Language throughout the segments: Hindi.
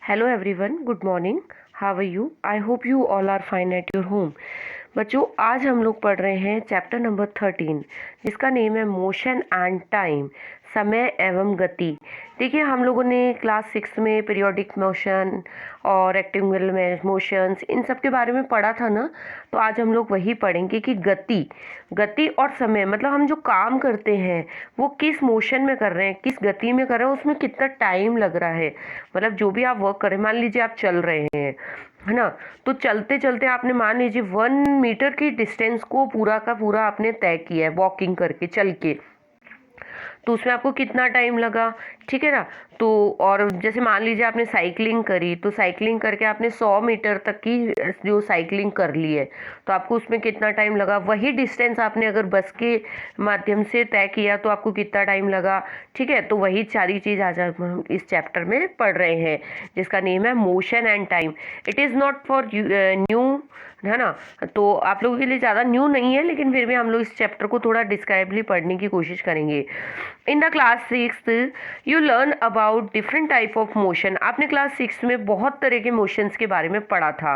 Hello everyone, good morning. How are you? I hope you all are fine at your home. बच्चों, आज हम लोग पढ़ रहे हैं चैप्टर नंबर 13 जिसका नेम है मोशन एंड टाइम, समय एवं गति। देखिए, हम लोगों ने क्लास 6 में पीरियोडिक मोशन और रेक्टेंगुलर में मोशंस इन सब के बारे में पढ़ा था ना। तो आज हम लोग वही पढ़ेंगे कि गति और समय, मतलब हम जो काम करते हैं वो किस मोशन में कर रहे हैं, किस गति में कर रहे हैं, उसमें कितना टाइम लग रहा है। मतलब जो भी आप वर्क करें, मान लीजिए आप चल रहे हैं, है ना, तो चलते चलते आपने मान लीजिए 1 मीटर की डिस्टेंस को पूरा का पूरा आपने तय किया है वॉकिंग करके, चल के, तो उसमें आपको कितना टाइम लगा, ठीक है ना। तो और जैसे मान लीजिए आपने साइकिलिंग करी, तो साइकिलिंग करके आपने 100 मीटर तक की जो साइकिलिंग कर ली है, तो आपको उसमें कितना टाइम लगा। वही डिस्टेंस आपने अगर बस के माध्यम से तय किया तो आपको कितना टाइम लगा, ठीक है। तो वही सारी चीज़ आज हम इस चैप्टर में पढ़ रहे हैं जिसका नेम है motion and time. It is not for new, है ना, तो आप लोगों के लिए ज़्यादा न्यू नहीं है, लेकिन फिर भी हम लोग इस चैप्टर को थोड़ा डिस्क्राइबली पढ़ने की कोशिश करेंगे। इन the class 6 you learn about different type of motion. आपने क्लास 6 में बहुत तरह के मोशंस के बारे में पढ़ा था।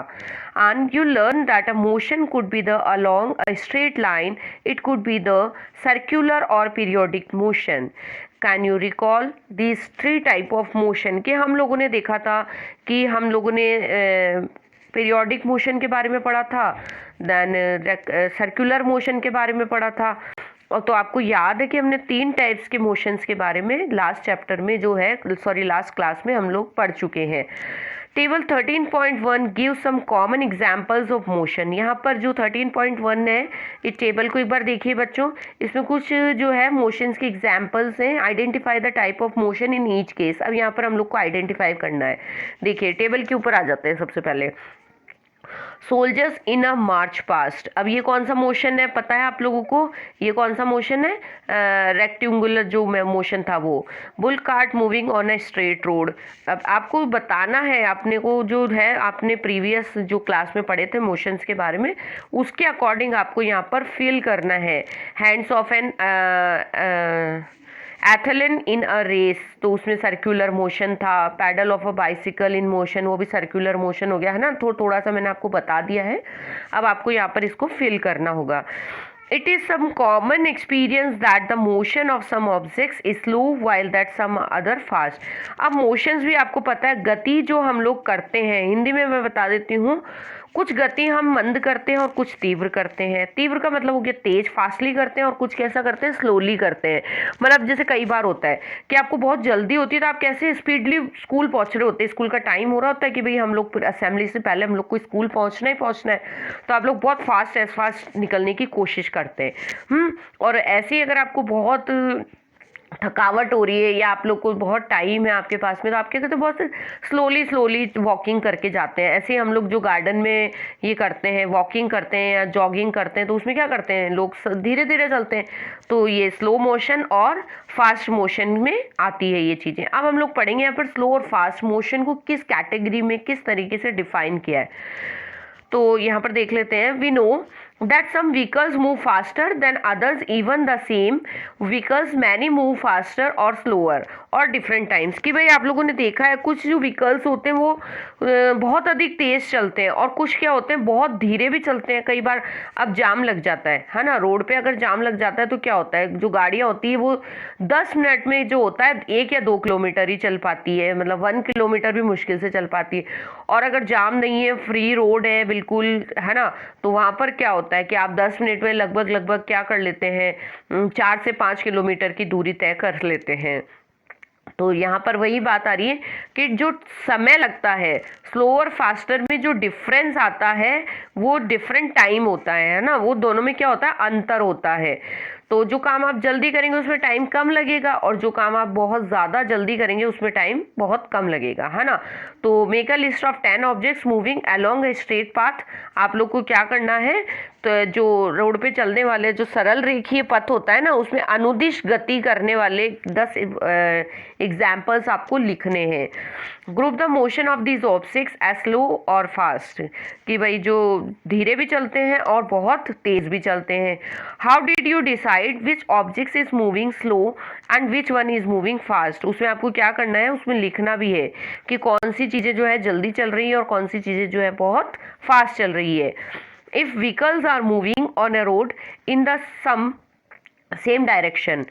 And you learn that a motion could be the along a straight line, it could be the circular or periodic motion. Can you recall this 3 type of motion? कि हम लोगों ने देखा था कि हम लोगों ने पीरियोडिक मोशन के बारे में पढ़ा था, देन सर्कुलर मोशन के बारे में पढ़ा था। और तो आपको याद है कि हमने 3 टाइप्स के मोशंस के बारे में लास्ट चैप्टर में जो है, लास्ट क्लास में हम लोग पढ़ चुके हैं। Table 13.1 give some common examples of motion. यहाँ पर जो 13.1 है, इस टेबल को एक बार देखिए बच्चों। इसमें कुछ जो है मोशंस के एग्जाम्पल्स हैं। Identify the type of motion in each case. अब यहाँ पर हम लोग को आइडेंटिफाई करना है। देखिए, टेबल के ऊपर आ जाते हैं सबसे पहले। Soldiers in a march past. अब ये कौन सा मोशन है, पता है आप लोगों को? ये कौन सा मोशन है? रेक्टेंगुलर जो मोशन था वो। Bull cart moving on a straight road. अब आपको बताना है, अपने को जो है, आपने प्रीवियस जो क्लास में पढ़े थे मोशंस के बारे में, उसके अकॉर्डिंग आपको यहाँ पर फिल करना है। Hands of an athlete in a race, तो उसमें सर्कुलर मोशन था। Pedal of a bicycle in motion, वो भी सर्कुलर मोशन हो गया, है ना। थोड़ा सा मैंने आपको बता दिया है, अब आपको यहाँ पर इसको फिल करना होगा। It is some common experience that the motion of some objects is slow while that some other fast. अब motions भी आपको पता है, गति जो हम लोग करते हैं, हिंदी में मैं बता देती हूँ। कुछ गति हम मंद करते हैं और कुछ तीव्र करते हैं। तीव्र का मतलब हो गया तेज, फास्टली करते हैं, और कुछ कैसा करते हैं, स्लोली करते हैं। मतलब जैसे कई बार होता है कि आपको बहुत जल्दी होती है, तो आप कैसे स्पीडली स्कूल पहुंच रहे होते हैं, स्कूल का टाइम हो रहा होता है कि भाई हम लोग असेंबली से पहले हम लोग को स्कूल पहुंचना ही पहुंचना है, तो आप लोग बहुत फास्ट निकलने की कोशिश करते हैं। और ऐसे ही अगर आपको बहुत थकावट हो रही है या आप लोग को बहुत टाइम है आपके पास में, तो आप क्या करते हैं, बहुत स्लोली वॉकिंग करके जाते हैं। ऐसे ही हम लोग जो गार्डन में ये करते हैं, वॉकिंग करते हैं या जॉगिंग करते हैं, तो उसमें क्या करते हैं, लोग धीरे धीरे चलते हैं। तो ये स्लो मोशन और फास्ट मोशन में आती है ये चीज़ें। अब हम लोग पढ़ेंगे यहाँ पर स्लो और फास्ट मोशन को किस कैटेगरी में, किस तरीके से डिफाइन किया है। तो यहाँ पर देख लेते हैं। We know that some vehicles move faster than others, even the same vehicles many move faster or slower और different times। कि भाई आप लोगों ने देखा है कुछ जो व्हीकल्स होते हैं वो बहुत अधिक तेज चलते हैं, और कुछ क्या होते हैं, बहुत धीरे भी चलते हैं। कई बार अब जाम लग जाता है ना, रोड पे अगर जाम लग जाता है तो क्या होता है, जो गाड़ियाँ होती है वो 10 मिनट में जो होता है 1 या 2 किलोमीटर ही चल पाती है, मतलब 1 किलोमीटर भी मुश्किल से चल पाती है। और अगर जाम नहीं है, फ्री रोड है बिल्कुल, है ना, तो वहाँ पर क्या होता है कि आप 10 मिनट में लगभग क्या कर लेते हैं, 4 से 5 किलोमीटर की दूरी तय कर लेते हैं। तो यहाँ पर वही बात आ रही है कि जो समय लगता है स्लोअर फास्टर में, जो डिफरेंस आता है वो डिफरेंट टाइम होता है ना, वो दोनों में क्या होता है, अंतर होता है। तो जो काम आप जल्दी करेंगे उसमें टाइम कम लगेगा, और जो काम आप बहुत ज़्यादा जल्दी करेंगे उसमें टाइम बहुत कम लगेगा, है ना। तो make a list of 10 objects moving along a straight path. आप लोग को क्या करना है, तो जो रोड पे चलने वाले जो सरल रेखीय पथ होता है ना, उसमें अनुदिश गति करने वाले 10 एग्जाम्पल्स आपको लिखने हैं। Group the motion of these objects as slow और फास्ट, कि भाई जो धीरे भी चलते हैं और बहुत तेज भी चलते हैं। How did you decide decide which objects is moving slow and which one is moving fast. उसमें आपको क्या करना है, उसमें लिखना भी है कि कौन सी चीज़ें जो है जल्दी चल रही है और कौन सी चीज़ें जो है बहुत फास्ट चल रही है। If vehicles are moving on a road in the same direction,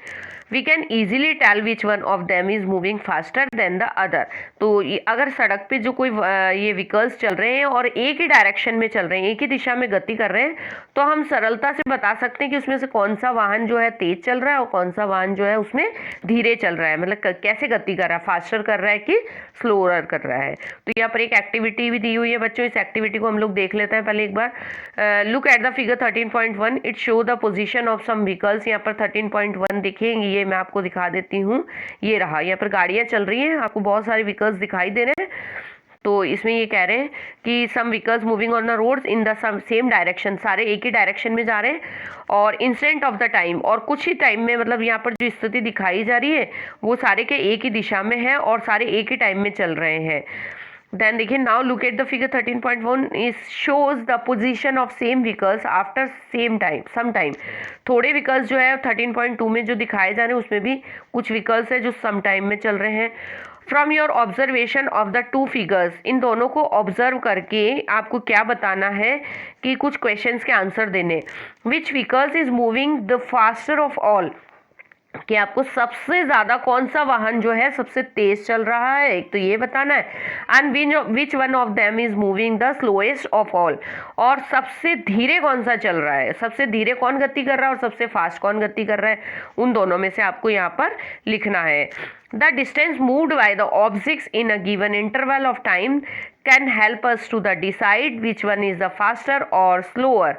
we can easily tell which one of them is moving faster than the other। तो अगर सड़क पे जो कोई ये व्हीकल्स चल रहे हैं और एक ही डायरेक्शन में चल रहे हैं, एक ही दिशा में गति कर रहे हैं, तो हम सरलता से बता सकते हैं कि उसमें से कौन सा वाहन जो है तेज चल रहा है और कौन सा वाहन जो है उसमें धीरे चल रहा है, मतलब कैसे गति कर रहा है, फास्टर कर रहा है कि स्लोअर कर रहा है। तो यहाँ पर एक एक्टिविटी भी दी हुई है बच्चों, इस एक्टिविटी को हम लोग देख लेते हैं पहले एक बार। Look at the figure 13.1, it show the position of some vehicles. यहाँ पर 13.1 देखेंगे, ये मैं आपको दिखा देती हूँ। ये रहा, यहाँ पर गाड़ियाँ चल रही हैं, आपको बहुत सारे व्हीकल्स दिखाई दे रहे हैं। तो इसमें ये कह रहे हैं कि some vehicles moving on the roads in the same direction, सारे एक ही डायरेक्शन में जा रहे हैं और इंस्टेंट ऑफ द टाइम, और कुछ ही टाइम में, मतलब यहाँ पर जो स्थिति दिखाई जा रही है वो सारे के एक ही दिशा में है और सारे एक ही टाइम में चल रहे हैं। देन देखिए, now look at the figure 13.1 is shows the position of same vehicles after same time some time. थोड़े व्हीकल्स जो है 13.2 में जो दिखाए जा रहे हैं उसमें भी कुछ व्हीकल्स है जो सम टाइम में चल रहे हैं। From your observation of the two figures, इन दोनों को ऑब्जर्व करके आपको क्या बताना है कि कुछ क्वेश्चंस के आंसर देने। Which vehicles is moving the faster of all, कि आपको सबसे ज़्यादा कौन सा वाहन जो है सबसे तेज चल रहा है, एक तो ये बताना है। And which one of them is moving the slowest of all, और सबसे धीरे कौन सा चल रहा है, सबसे धीरे कौन गति कर रहा है और सबसे फास्ट कौन गति कर रहा है, उन दोनों में से आपको यहाँ पर लिखना है। The distance moved by the objects in a given interval of time can help us to the decide which one is the faster और स्लोअर।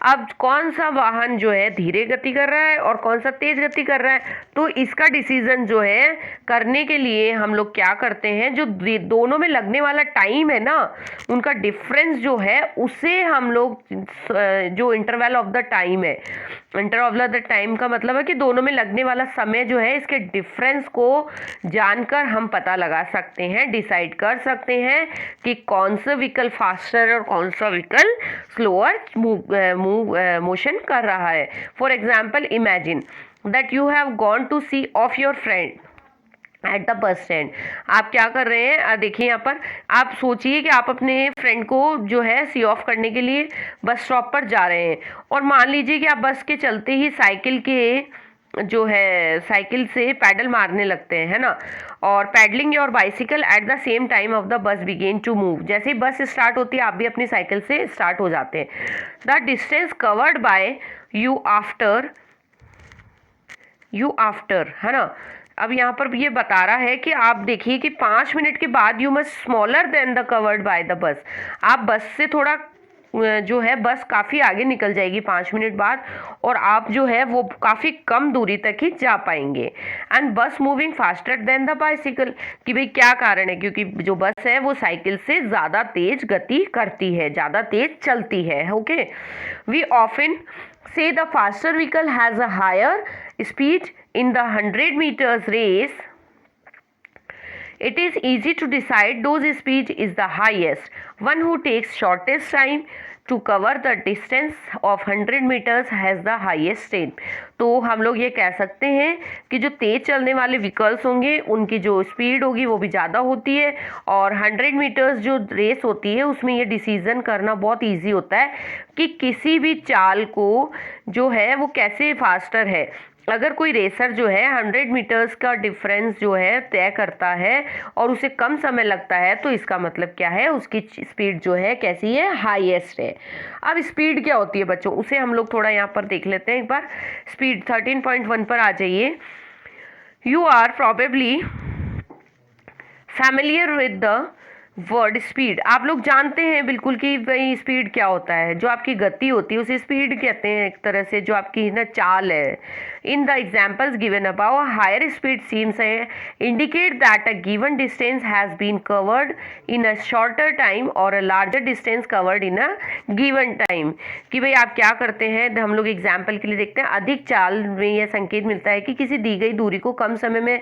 अब कौन सा वाहन जो है धीरे गति कर रहा है और कौन सा तेज गति कर रहा है, तो इसका डिसीजन जो है करने के लिए हम लोग क्या करते हैं, जो दोनों में लगने वाला टाइम है ना, उनका डिफरेंस जो है उसे हम लोग, जो इंटरवल ऑफ द टाइम है, इंटरवल ऑफ द टाइम का मतलब है कि दोनों में लगने वाला समय जो है, इसके डिफरेंस को जानकर हम पता लगा सकते हैं, डिसाइड कर सकते हैं कि कौन सा व्हीकल फास्टर और कौन सा व्हीकल स्लोअर मोशन कर रहा है। For example, imagine that you have gone to see off your friend at the bus stand. आप क्या कर रहे हैं, देखिए यहाँ पर आप सोचिए कि आप अपने फ्रेंड को जो है सी ऑफ करने के लिए बस स्टॉप पर जा रहे हैं, और मान लीजिए कि आप बस के चलते ही साइकिल से पैडल मारने लगते हैं, है ना, और pedalling your bicycle at the same time of the bus begin to move. जैसे ही बस स्टार्ट होती है आप भी अपनी साइकिल से स्टार्ट हो जाते हैं। The distance covered by you after, है ना। अब यहाँ पर ये बता रहा है कि आप देखिए कि 5 मिनट के बाद you must smaller than the covered by the bus. आप बस से थोड़ा जो है, बस काफ़ी आगे निकल जाएगी 5 मिनट बाद, और आप जो है वो काफ़ी कम दूरी तक ही जा पाएंगे। एंड बस moving faster than the bicycle, कि भाई क्या कारण है, क्योंकि जो बस है वो साइकिल से ज़्यादा तेज गति करती है, ज़्यादा तेज चलती है। Okay, we often say the faster vehicle has a higher speed in the 100 meters race. It is easy to decide whose speed is the highest. One who takes shortest time to cover the distance of 100 meters has the highest speed. तो हम लोग ये कह सकते हैं कि जो तेज चलने वाले व्हीकल्स होंगे उनकी जो स्पीड होगी वो भी ज़्यादा होती है, और 100 मीटर्स जो रेस होती है उसमें ये डिसीजन करना बहुत इजी होता है कि किसी भी चाल को जो है वो कैसे फास्टर है। अगर कोई रेसर जो है 100 मीटर्स का डिफरेंस जो है तय करता है और उसे कम समय लगता है, तो इसका मतलब क्या है, उसकी स्पीड जो है कैसी है, हाईएस्ट है। अब स्पीड क्या होती है बच्चों, उसे हम लोग थोड़ा यहाँ पर देख लेते हैं एक बार। स्पीड 13.1 पर आ जाइए। You are probably familiar with the word speed. आप लोग जानते हैं बिल्कुल कि भाई स्पीड क्या होता है, जो आपकी गति होती है उसे स्पीड कहते हैं, एक तरह से जो आपकी ना चाल है। In the examples given above, higher speed seems indicate that a given distance has been covered in a shorter time or a larger distance covered in a given time. कि भाई आप क्या करते हैं, हम लोग एग्जाम्पल के लिए देखते हैं। अधिक चाल में यह संकेत मिलता है कि किसी दी गई दूरी को कम समय में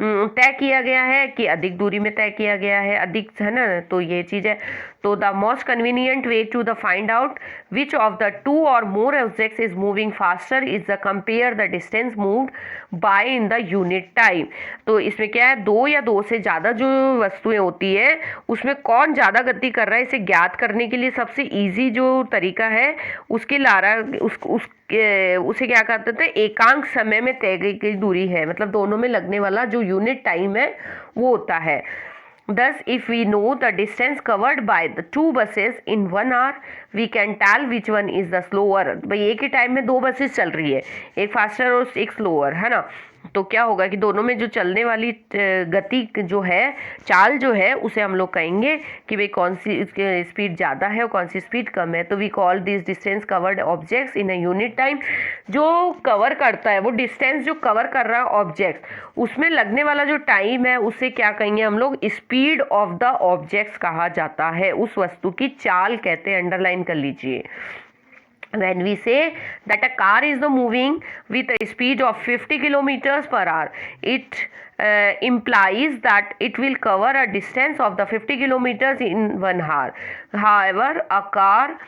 तय किया गया है कि अधिक दूरी में तय किया गया है, अधिक है ना, तो ये चीज़ है। तो the most convenient way to the find out which of the two or more objects is moving faster is the compare the distance moved by in the unit time. तो इसमें क्या है, दो या दो से ज़्यादा जो वस्तुएं होती है उसमें कौन ज़्यादा गति कर रहा है, इसे ज्ञात करने के लिए सबसे ईजी जो तरीका है उसके लारा उसे क्या कहते थे, एकांक समय में तय गई दूरी है, मतलब दोनों में लगने वाला जो यूनिट टाइम है वो होता है। Thus, if we know the distance covered by the two buses in 1 hour, we can tell which one is the slower। भाई एक ही टाइम में दो बसेस चल रही है, एक फास्टर और एक स्लोअर, है ना। तो क्या होगा कि दोनों में जो चलने वाली गति जो है, चाल जो है, उसे हम लोग कहेंगे कि भाई कौन सी स्पीड ज़्यादा है और कौन सी स्पीड कम है। तो we call this distance covered objects in a unit time. जो कवर करता है, वो डिस्टेंस जो कवर कर रहा है ऑब्जेक्ट, उसमें लगने वाला जो टाइम है उसे क्या कहेंगे हम लोग, स्पीड ऑफ द ऑब्जेक्ट्स कहा जाता है, उस वस्तु की चाल कहते हैं। अंडरलाइन कर लीजिए। When we say that a car is moving with a speed of 50 kilometers per hour, it implies that it will cover a distance of the 50 kilometers in 1 hour. However, a car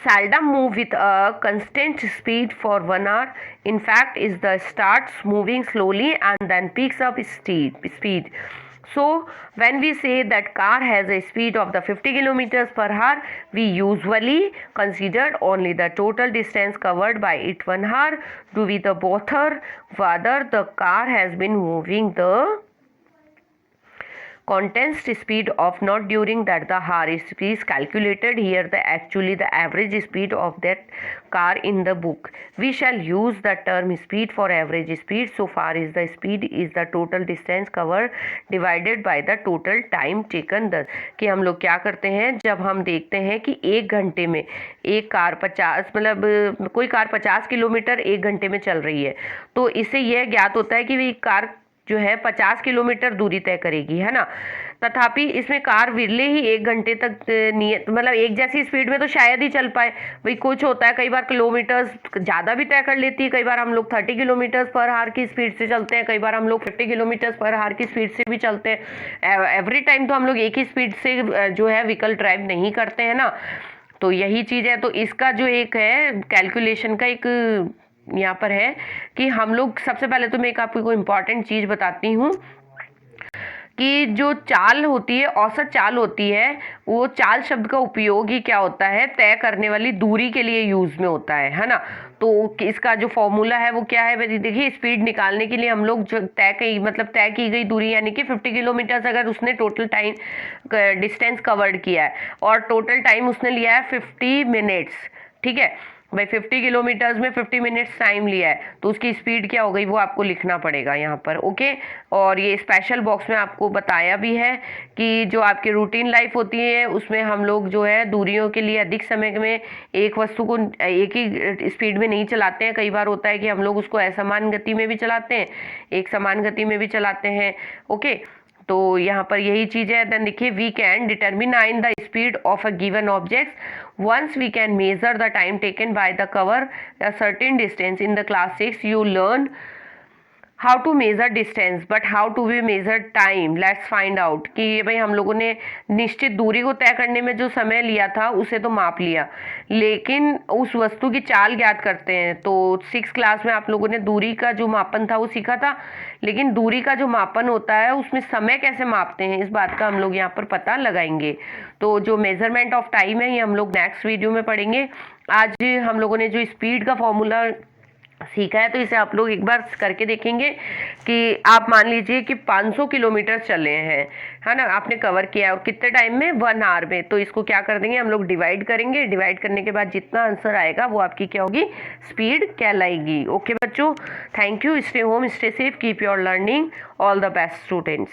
seldom move with a constant speed for 1 hour. In fact, it starts moving slowly and then picks up speed. So when we say that car has a speed of the 50 kilometers per hour, we usually consider only the total distance covered by it 1 hour to be the bother whether the car has been moving the condensed speed of not during that the hour is calculated here the actually the average speed of that car in the book. We shall use the term speed for average speed so far as the speed is the total distance covered divided by the total time taken। thus कि हम लोग क्या करते हैं, जब हम देखते हैं कि एक घंटे में एक कार 50 मतलब कोई कार 50 किलोमीटर एक घंटे में चल रही है, तो इससे यह ज्ञात होता है कि वही कार जो है 50 किलोमीटर दूरी तय करेगी, है ना। तथापि इसमें कार विरले ही एक घंटे तक नियत मतलब एक जैसी स्पीड में तो शायद ही चल पाए। भाई कुछ होता है, कई बार किलोमीटर्स ज़्यादा भी तय कर लेती है, कई बार हम लोग 30 किलोमीटर्स पर आवर की स्पीड से चलते हैं, कई बार हम लोग 50 किलोमीटर्स पर आवर की स्पीड से भी चलते हैं। एवरी टाइम तो हम लोग एक ही स्पीड से जो है व्हीकल ड्राइव नहीं करते हैं ना। तो यही चीज़ है। तो इसका जो एक है कैलकुलेशन का एक यहाँ पर है कि हम लोग सबसे पहले तो मैं एक आपको इम्पॉर्टेंट चीज़ बताती हूँ कि जो चाल होती है, औसत चाल होती है, वो चाल शब्द का उपयोग ही क्या होता है, तय करने वाली दूरी के लिए यूज में होता है ना। तो इसका जो फॉर्मूला है वो क्या है, देखिए स्पीड निकालने के लिए हम लोग जो तय की गई दूरी यानी कि 50 किलोमीटर अगर उसने टोटल टाइम डिस्टेंस कवर्ड किया है और टोटल टाइम उसने लिया है 50 मिनट्स, ठीक है भाई 50 किलोमीटर्स में 50 मिनट्स टाइम लिया है, तो उसकी स्पीड क्या हो गई वो आपको लिखना पड़ेगा यहाँ पर, ओके। और ये स्पेशल बॉक्स में आपको बताया भी है कि जो आपकी रूटीन लाइफ होती है उसमें हम लोग जो है दूरियों के लिए अधिक समय में एक वस्तु को एक ही स्पीड में नहीं चलाते हैं। कई बार होता है कि हम लोग उसको असमान गति में भी चलाते हैं, एक समान गति में भी चलाते हैं, ओके। तो यहाँ पर यही चीज़ है। देन देखिए we can determine the speed of a given object once we can measure the time taken by the cover a certain distance. In the class 6 you learn how to measure distance but how to be measure time. Let's find out कि ये भाई हम लोगों ने निश्चित दूरी को तय करने में जो समय लिया था उसे तो माप लिया, लेकिन उस वस्तु की चाल ज्ञात करते हैं। तो 6 क्लास में आप लोगों ने दूरी का जो मापन था वो सीखा था, लेकिन दूरी का जो मापन होता है उसमें समय कैसे मापते हैं इस बात का हम लोग यहाँ पर पता लगाएंगे। तो जो मेजरमेंट ऑफ टाइम है ये हम लोग नेक्स्ट वीडियो में पढ़ेंगे। आज हम लोगों ने जो स्पीड का फॉर्मूला सीखा है तो इसे आप लोग एक बार करके देखेंगे कि आप मान लीजिए कि 500 किलोमीटर चले हैं, है ना, आपने कवर किया है और कितने टाइम में, 1 आवर में। तो इसको क्या कर देंगे हम लोग, डिवाइड करेंगे। डिवाइड करने के बाद जितना आंसर आएगा वो आपकी क्या होगी, स्पीड कहलाएगी। ओके बच्चों, thank you, stay home, stay safe, keep your learning, all the best students.